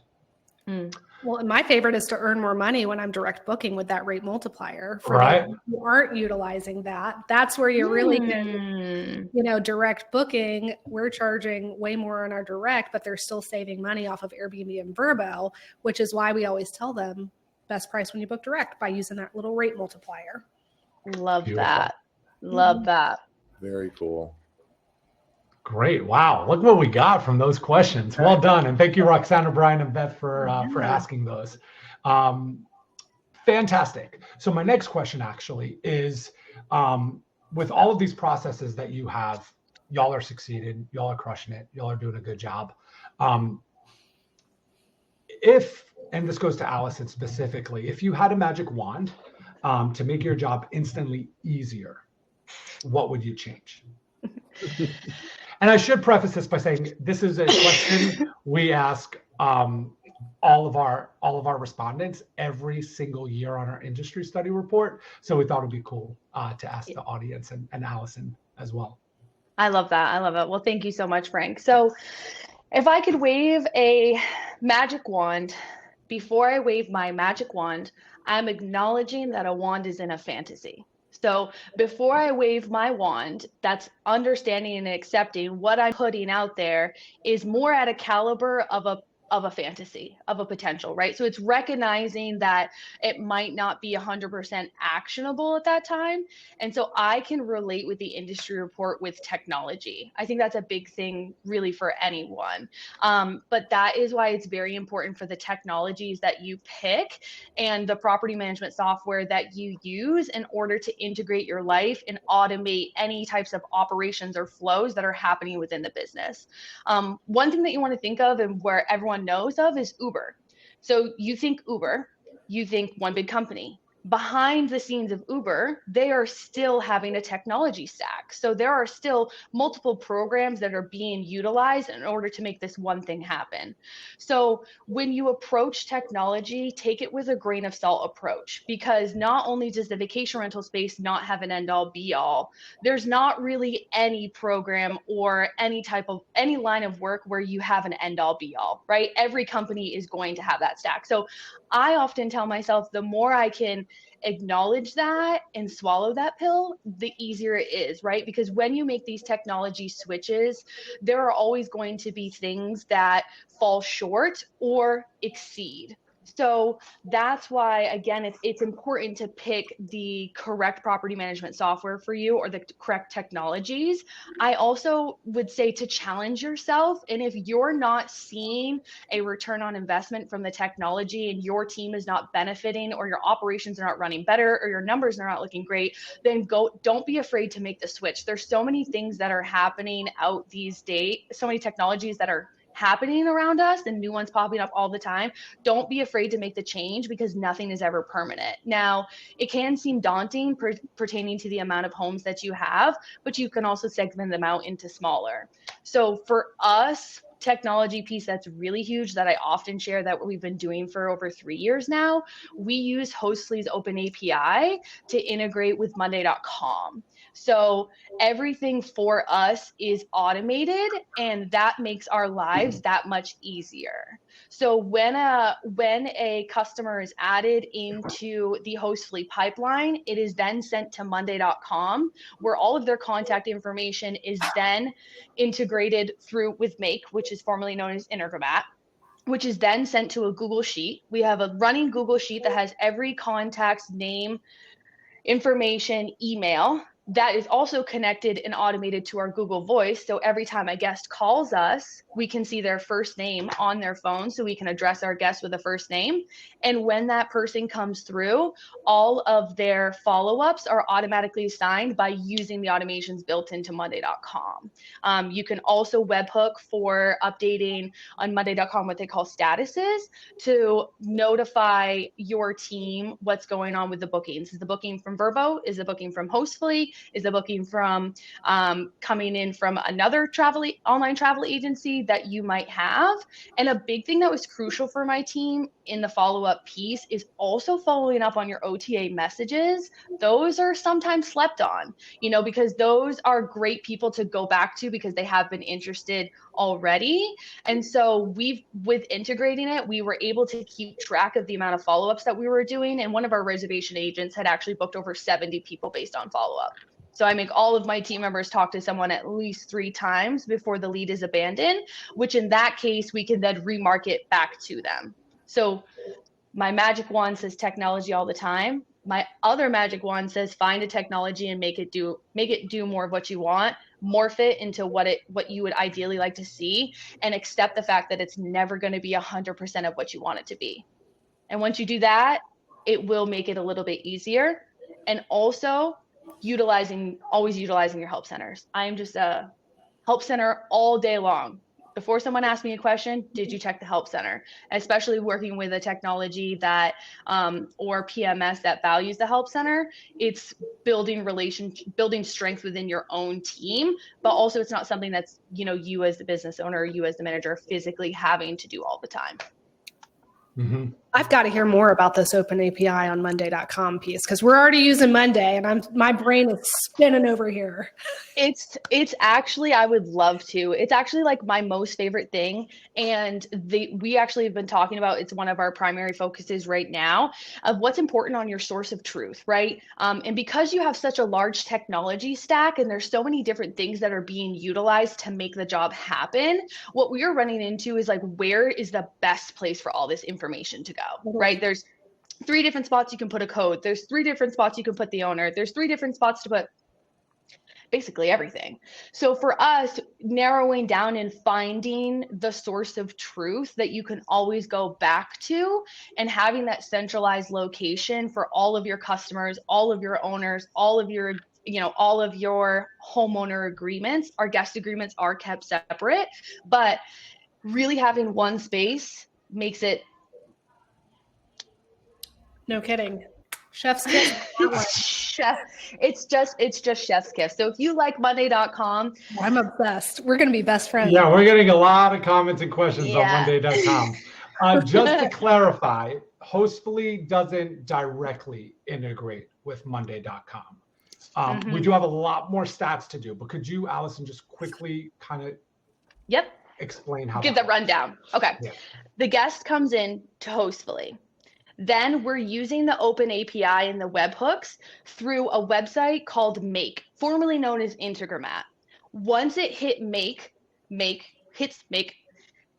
Well, and my favorite is to earn more money when I'm direct booking with that rate multiplier. For right. those who aren't utilizing that, that's where you really can, direct booking. We're charging way more on our direct, but they're still saving money off of Airbnb and Vrbo, which is why we always tell them best price when you book direct by using that little rate multiplier. Love that. Love that. Very cool. Great. Wow. Look what we got from those questions. Well done. And thank you, Roxana, Brian, and Beth for asking those. Fantastic. So my next question actually is, with all of these processes that you have, y'all are succeeding, y'all are crushing it, y'all are doing a good job. And this goes to Allison specifically, if you had a magic wand to make your job instantly easier, what would you change? And I should preface this by saying this is a question we ask all of our respondents every single year on our industry study report. So we thought it'd be cool to ask the audience and Allison as well. I love that. I love it. Well, thank you so much, Frank. So if I could wave a magic wand, before I wave my magic wand, I'm acknowledging that a wand is in a fantasy. So before I wave my wand, that's understanding and accepting what I'm putting out there is more at a caliber of a fantasy, of a potential, right? So it's recognizing that it might not be 100% actionable at that time. And so I can relate with the industry report with technology. I think that's a big thing really for anyone. But that is why it's very important for the technologies that you pick and the property management software that you use in order to integrate your life and automate any types of operations or flows that are happening within the business. One thing that you want to think of and where everyone knows of is Uber. So you think Uber, you think one big company. Behind the scenes of Uber, they are still having a technology stack. So there are still multiple programs that are being utilized in order to make this one thing happen. So when you approach technology, take it with a grain of salt approach, because not only does the vacation rental space not have an end all be all, there's not really any program or any line of work where you have an end all be all, right? Every company is going to have that stack. So I often tell myself the more I can acknowledge that and swallow that pill, the easier it is, right? Because when you make these technology switches, there are always going to be things that fall short or exceed. So that's why, again, it's important to pick the correct property management software for you or the correct technologies. I also would say to challenge yourself. And if you're not seeing a return on investment from the technology and your team is not benefiting or your operations are not running better or your numbers are not looking great, then don't be afraid to make the switch. There's so many things that are happening out these days, so many technologies that are happening around us and new ones popping up all the time. Don't be afraid to make the change because nothing is ever permanent. Now, it can seem daunting pertaining to the amount of homes that you have, but you can also segment them out into smaller. So for us, technology piece that's really huge that I often share that we've been doing for over 3 years now, we use Hostfully's open API to integrate with Monday.com. So everything for us is automated, and that makes our lives that much easier. So when a customer is added into the Hostfully pipeline, it is then sent to Monday.com, where all of their contact information is then integrated through with Make, which is formerly known as Intergromat, which is then sent to a Google Sheet. We have a running Google Sheet that has every contact's name, information, email that is also connected and automated to our Google Voice. So every time a guest calls us, we can see their first name on their phone, so we can address our guest with a first name. And when that person comes through, all of their follow-ups are automatically assigned by using the automations built into Monday.com. You can also webhook for updating on Monday.com what they call statuses to notify your team what's going on with the bookings. Is the booking from Verbo? Is the booking from Hostfully? Is the booking from coming in from another online travel agency that you might have? And a big thing that was crucial for my team in the follow-up piece is also following up on your OTA messages. Those are sometimes slept on, because those are great people to go back to because they have been interested already. And so with integrating it, we were able to keep track of the amount of follow-ups that we were doing. And one of our reservation agents had actually booked over 70 people based on follow-up. So I make all of my team members talk to someone at least 3 times before the lead is abandoned, which in that case, we can then remarket back to them. So my magic wand says technology all the time. My other magic wand says find a technology and make it do more of what you want, morph it into what you would ideally like to see, and accept the fact that it's never going to be 100% of what you want it to be. And once you do that, it will make it a little bit easier. And also always utilizing your help centers. I am just a help center all day long. Before someone asks me a question, did you check the help center? Especially working with a technology that or PMS that values the help center, it's building strength within your own team, but also it's not something that's you as the business owner or you as the manager physically having to do all the time. Mm-hmm. I've got to hear more about this open API on Monday.com piece because we're already using Monday and my brain is spinning over here. It's actually, I would love to. It's actually like my most favorite thing. And we actually have been talking about, it's one of our primary focuses right now of what's important on your source of truth, right? And because you have such a large technology stack and there's so many different things that are being utilized to make the job happen, what we are running into is like, where is the best place for all this information to go, right? There's 3 different spots you can put a code. There's 3 different spots you can put the owner. There's 3 different spots to put basically everything. So for us, narrowing down and finding the source of truth that you can always go back to and having that centralized location for all of your customers, all of your owners, all of your homeowner agreements. Our guest agreements are kept separate, but really having one space makes it. No kidding. Chef's kiss. It's just chef's kiss. So if you like Monday.com, I'm obsessed. We're going to be best friends. Yeah, we're getting a lot of comments and questions on Yeah. Monday.com. Just to clarify, Hostfully doesn't directly integrate with Monday.com. We do have a lot more stats to do, but could you, Allison, just quickly kind of explain how give the rundown? Okay. Yeah. The guest comes in to Hostfully. Then we're using the open API and the webhooks through a website called Make, formerly known as Integramat. Once it hits Make,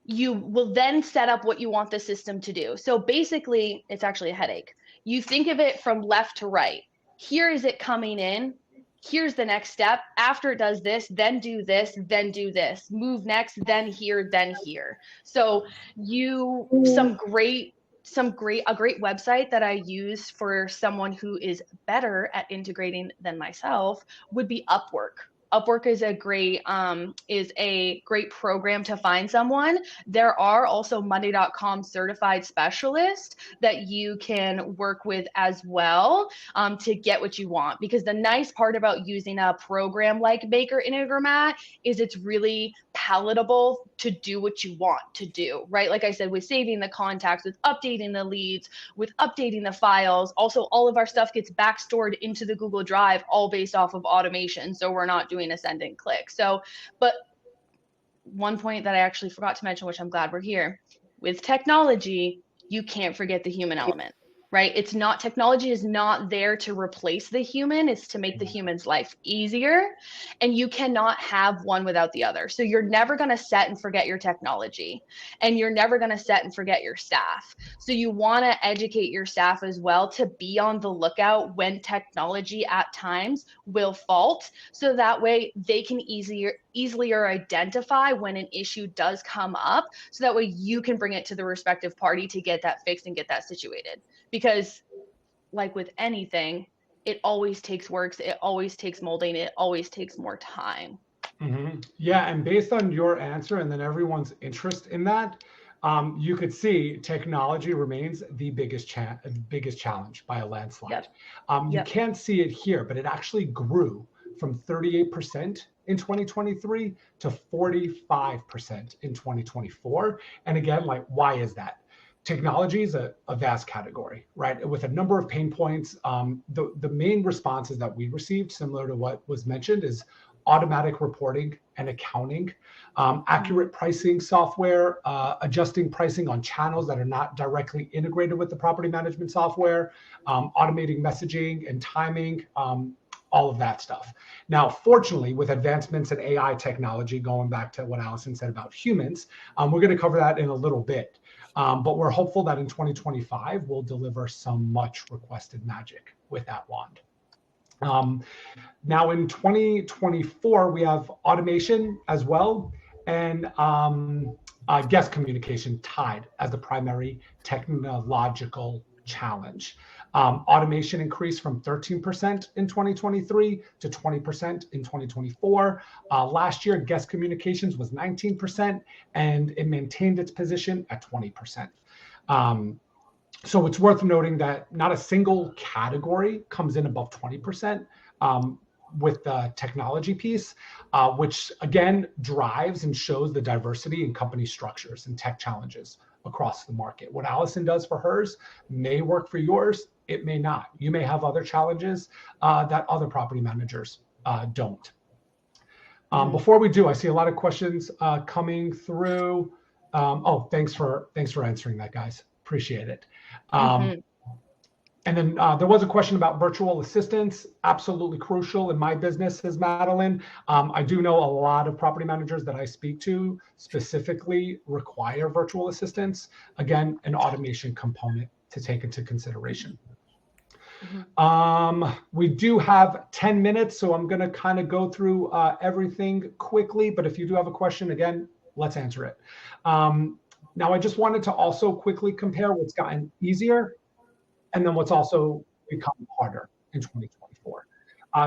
you will then set up what you want the system to do. So basically, it's actually a headache. You think of it from left to right. Here is it coming in. Here's the next step. After it does this, then do this, then do this. Move next, then here, then here. So a great website that I use for someone who is better at integrating than myself would be Upwork. Upwork is a great program to find someone. There are also Monday.com certified specialists that you can work with as well to get what you want. Because the nice part about using a program like Baker Integramat is it's really palatable to do what you want to do, right? Like I said, with saving the contacts, with updating the leads, with updating the files. Also, all of our stuff gets backstored into the Google Drive, all based off of automation. So we're not doing a send and click. So, but one point that I actually forgot to mention, which I'm glad we're here, with technology, you can't forget the human element, right? Technology is not there to replace the human, it's to make the human's life easier. And you cannot have one without the other. So you're never going to set and forget your technology, and you're never going to set and forget your staff. So you want to educate your staff as well to be on the lookout when technology at times will fault. So that way they can easier identify when an issue does come up. So that way you can bring it to the respective party to get that fixed and get that situated. Because like with anything, it always takes works, it always takes molding, it always takes more time. Mm-hmm. Yeah, and based on your answer and then everyone's interest in that, you could see technology remains the biggest challenge by a landslide. You can't see it here, but it actually grew from 38% in 2023 to 45% in 2024. And again, like, why is that? Technology is a vast category, right? With a number of pain points. The main responses that we received, similar to what was mentioned, is automatic reporting and accounting, accurate pricing software, adjusting pricing on channels that are not directly integrated with the property management software, automating messaging and timing, all of that stuff. Now, fortunately, with advancements in AI technology, going back to what Allison said about humans, we're going to cover that in a little bit. But we're hopeful that in 2025, we'll deliver some much requested magic with that wand. Now in 2024, we have automation as well, and guest communication tied as the primary technological challenge. Automation increased from 13% in 2023 to 20% in 2024. Last year, guest communications was 19%, and it maintained its position at 20%. So it's worth noting that not a single category comes in above 20% with the technology piece, which again drives and shows the diversity in company structures and tech challenges across the market. What Allison does for hers may work for yours. It may not. You may have other challenges that other property managers don't. Before we do, I see a lot of questions coming through. Oh, thanks for answering that, guys. Appreciate it. And then there was a question about virtual assistants. Absolutely crucial in my business, says Madeline. I do know a lot of property managers that I speak to specifically require virtual assistants. Again, an automation component to take into consideration. We do have 10 minutes, so I'm going to kind of go through everything quickly. But if you do have a question, again, let's answer it. Now, I just wanted to also quickly compare what's gotten easier and then what's also become harder in 2024.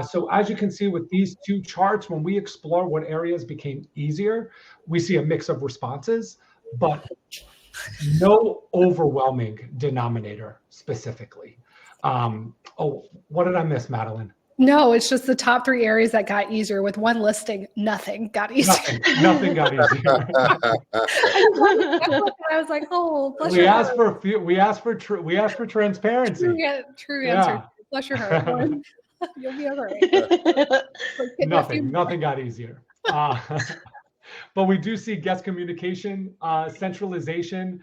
So as you can see with these two charts, when we explore what areas became easier, we see a mix of responses, but no overwhelming denominator specifically. Oh, what did I miss, Madeline? No, it's just the top 3 areas that got easier. With one listing, nothing got easier. Nothing got easier. I was like, oh, bless we your asked heart. for a few. We asked for transparency. True answer. Yeah. Bless your heart, Lauren. You'll be all right. Nothing got easier. But we do see guest communication, centralization,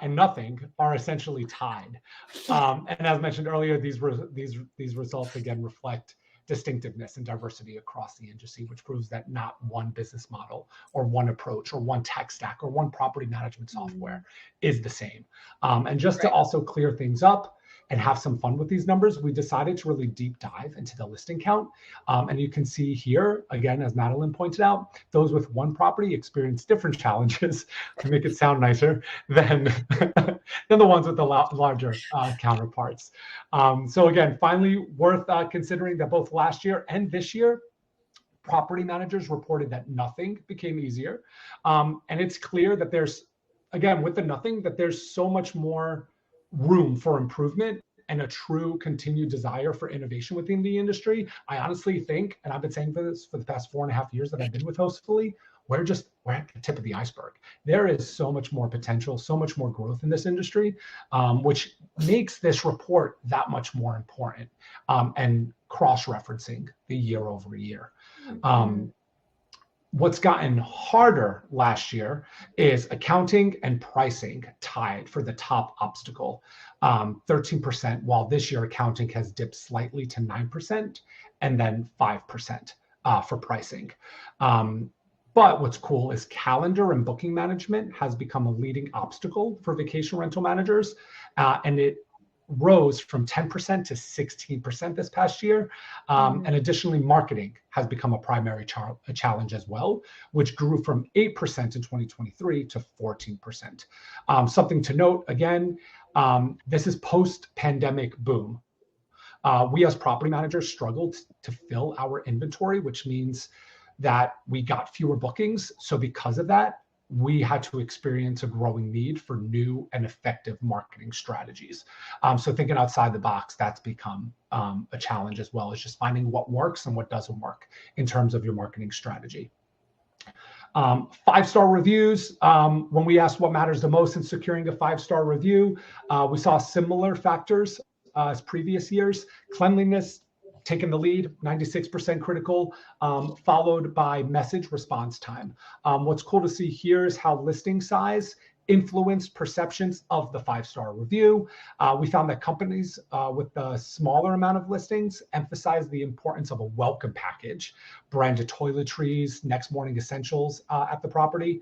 and nothing are essentially tied. And as mentioned earlier, these results again reflect distinctiveness and diversity across the industry, which proves that not one business model or one approach or one tech stack or one property management software is the same. And just to also clear things up and have some fun with these numbers, we decided to really deep dive into the listing count. And you can see here, again, as Madeline pointed out, those with one property experience different challenges to make it sound nicer than the ones with the larger counterparts. So again, finally, worth considering that both last year and this year, property managers reported that nothing became easier. And it's clear that there's, again, with the nothing, that there's so much more room for improvement and a true continued desire for innovation within the industry. I honestly think, and I've been saying this for the past 4.5 years that I've been with Hostfully, we're at the tip of the iceberg. There is so much more potential, so much more growth in this industry, which makes this report that much more important and cross-referencing the year over year. What's gotten harder last year is accounting and pricing tied for the top obstacle, 13%, while this year accounting has dipped slightly to 9% and then 5% for pricing. But what's cool is calendar and booking management has become a leading obstacle for vacation rental managers, and it rose from 10% to 16% this past year. And additionally, marketing has become a primary challenge as well, which grew from 8% in 2023 to 14%. Something to note, again, this is post-pandemic boom. We as property managers struggled to fill our inventory, which means that we got fewer bookings. So because of that, we had to experience a growing need for new and effective marketing strategies. So thinking outside the box, that's become a challenge as well, as just finding what works and what doesn't work in terms of your marketing strategy. 5-star reviews. When we asked what matters the most in securing a 5-star review, we saw similar factors as previous years. Cleanliness taking the lead, 96% critical, followed by message response time. What's cool to see here is how listing size influenced perceptions of the 5-star review. We found that companies with a smaller amount of listings emphasize the importance of a welcome package, branded toiletries, next morning essentials at the property.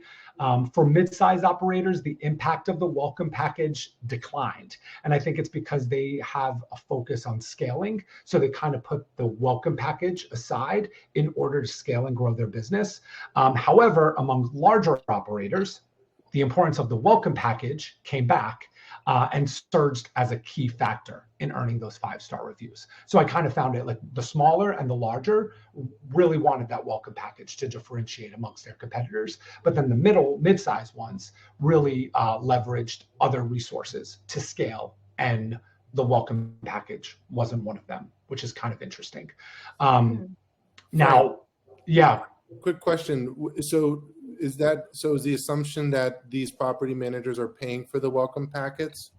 For mid-sized operators, the impact of the welcome package declined. And I think it's because they have a focus on scaling. So they kind of put the welcome package aside in order to scale and grow their business. However, among larger operators, the importance of the welcome package came back and surged as a key factor in earning those 5-star reviews. So I kind of found it like the smaller and the larger really wanted that welcome package to differentiate amongst their competitors. But then the mid-sized ones really leveraged other resources to scale, and the welcome package wasn't one of them, which is kind of interesting. Now, yeah. Quick question. So is the assumption that these property managers are paying for the welcome packets?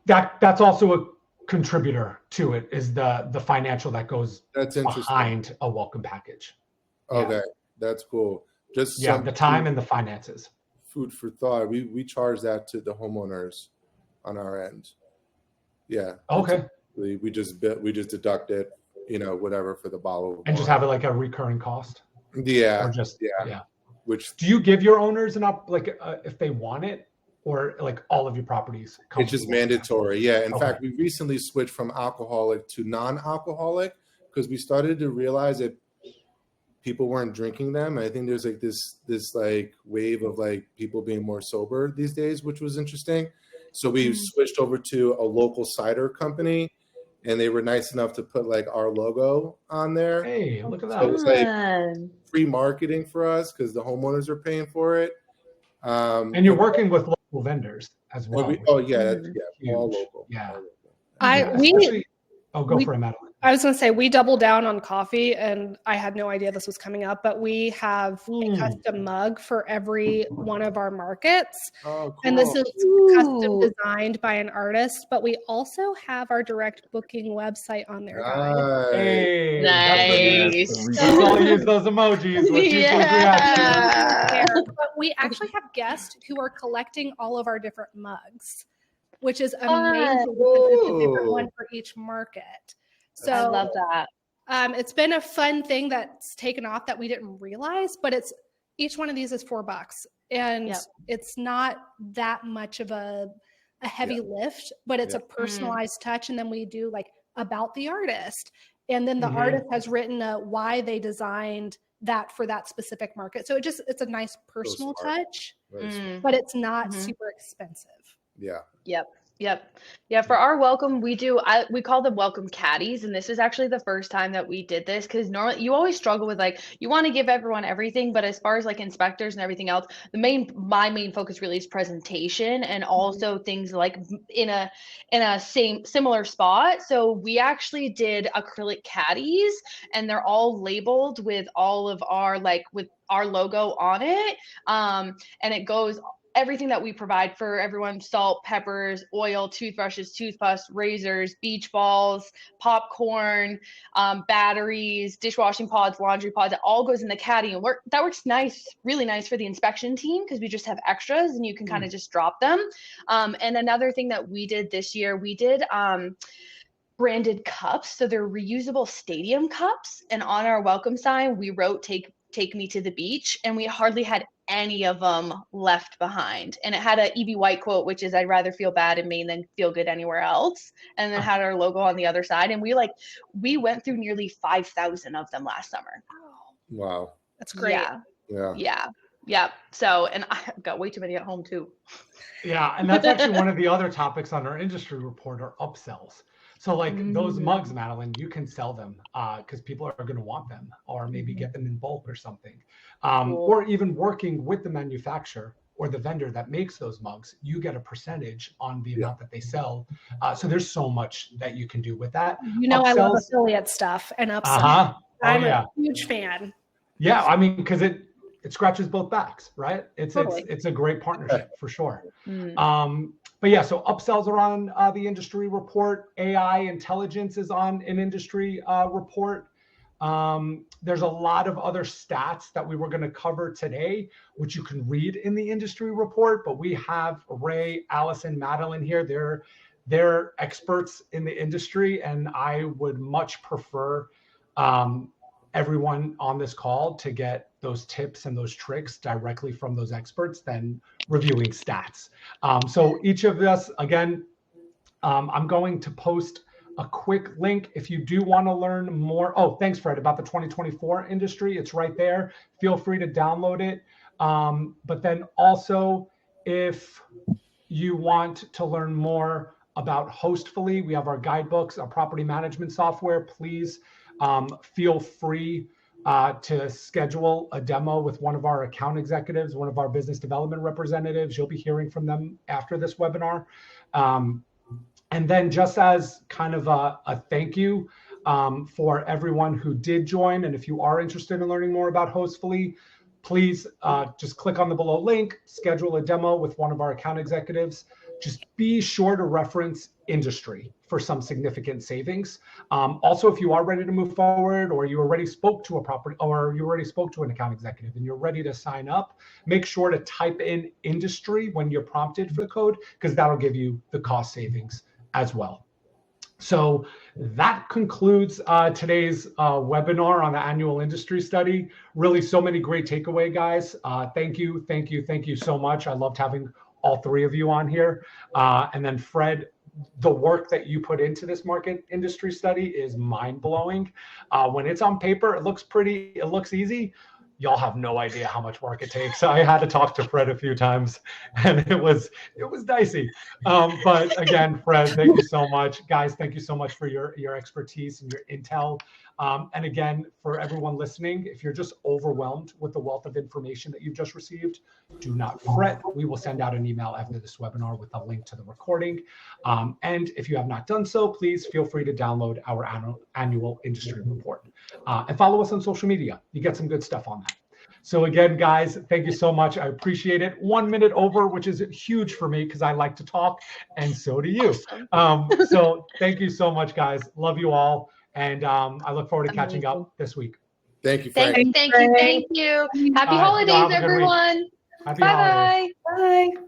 That's also a contributor to it, is the financial that goes That's interesting. behind a welcome package. Okay, that's cool. Just Yeah, some the time and the finances. food for thought. We charge that to the homeowners on our end. Yeah. Okay. We just deduct it, whatever for the bottle of And just wine. have it like a recurring cost. Yeah. Or just yeah. Which Do you give your owners if they want it, or like all of your properties? it's just mandatory. Yeah. In Okay. fact, we recently switched from alcoholic to non-alcoholic because we started to realize that people weren't drinking them. And I think there's like this like wave of like people being more sober these days, which was interesting. So we switched over to a local cider company, and they were nice enough to put like our logo on there. Hey, look at So it that. was like free marketing for us because the homeowners are paying for it. And you're working with local vendors as well. All huge. local. Yeah. All local. Go for it, Madeline. I was going to say, we double down on coffee, and I had no idea this was coming up, but we have a custom mug for every one of our markets. Oh, cool. And this is custom designed by an artist, but we also have our direct booking website on there, guys. Hey, Nice. Let's all use those emojis. Let's use those reactions. But we actually have guests who are collecting all of our different mugs, which is amazing because it's a different one for each market. So I love that. It's been a fun thing that's taken off that we didn't realize, but each one of these is $4, and it's not that much of a heavy lift, but it's a personalized touch. And then we do like about the artist, and then the artist has written why they designed that for that specific market. So it's a nice personal touch, but it's not super expensive. Yeah. Yep. Yeah. For our welcome, we call them welcome caddies. And this is actually the first time that we did this, because normally you always struggle with like, you want to give everyone everything, but as far as like inspectors and everything else, my main focus really is presentation, and also things like in a similar spot. So we actually did acrylic caddies, and they're all labeled with all of with our logo on it. And it goes everything that we provide for everyone: salt, peppers, oil, toothbrushes, toothpaste, razors, beach balls, popcorn, batteries, dishwashing pods, laundry pods. It all goes in the caddy, and that works really nice for the inspection team, because we just have extras and you can kind of just drop them. And another thing that we did this year, we did branded cups. So they're reusable stadium cups, and on our welcome sign we wrote take me to the beach, and we hardly had any of them left behind. And it had a E.B. White quote, which is, "I'd rather feel bad in Maine than feel good anywhere else." And then had our logo on the other side. And we went through nearly 5,000 of them last summer. Wow. That's great. Yeah. So, and I've got way too many at home too. Yeah. And that's actually one of the other topics on our industry report are upsells. So like those mugs, Madeline, you can sell them because people are going to want them, or maybe get them in bulk or something. Or even working with the manufacturer or the vendor that makes those mugs, you get a percentage on the amount that they sell. So there's so much that you can do with that. I love affiliate stuff and upsells. I'm a huge fan. Yeah, I mean, because it scratches both backs, right? It's a great partnership for sure. But yeah, so upsells are on the industry report. AI intelligence is on an industry report. There's a lot of other stats that we were going to cover today, which you can read in the industry report. But we have Ray, Allison, Madeline here. They're experts in the industry, and I would much prefer everyone on this call to get those tips and those tricks directly from those experts than reviewing stats. So each of us, again, I'm going to post a quick link if you do want to learn more. Oh, thanks, Fred, about the 2024 industry. It's right there. Feel free to download it. But then also, if you want to learn more about Hostfully, we have our guidebooks, our property management software. Please feel free to schedule a demo with one of our account executives, one of our business development representatives. You'll be hearing from them after this webinar. And then just as kind of a thank you for everyone who did join, and if you are interested in learning more about Hostfully, please just click on the below link, schedule a demo with one of our account executives. Just be sure to reference industry for some significant savings. Also, if you are ready to move forward, or you already spoke to a property, or you already spoke to an account executive and you're ready to sign up, make sure to type in industry when you're prompted for the code, because that'll give you the cost savings as well. So that concludes today's webinar on the annual industry study. Really, so many great takeaway, guys. Thank you so much. I loved having all three of you on here. And then Fred, the work that you put into this market industry study is mind-blowing. When it's on paper, it looks easy. Y'all have no idea how much work it takes. I had to talk to Fred a few times, and it was dicey. But again, Fred, thank you so much. Guys, thank you so much for your expertise and your intel. And again, for everyone listening, if you're just overwhelmed with the wealth of information that you've just received, do not fret. We will send out an email after this webinar with a link to the recording. And if you have not done so, please feel free to download our annual industry report. And follow us on social media. You get some good stuff on that. So again, guys, thank you so much. I appreciate it. 1 minute over, which is huge for me because I like to talk, and so do you. So thank you so much, guys. Love you all. And I look forward to catching up this week. Thank you, Frank. Thank you. Happy holidays, have a good week. everyone. Happy Bye-bye. holidays. Bye.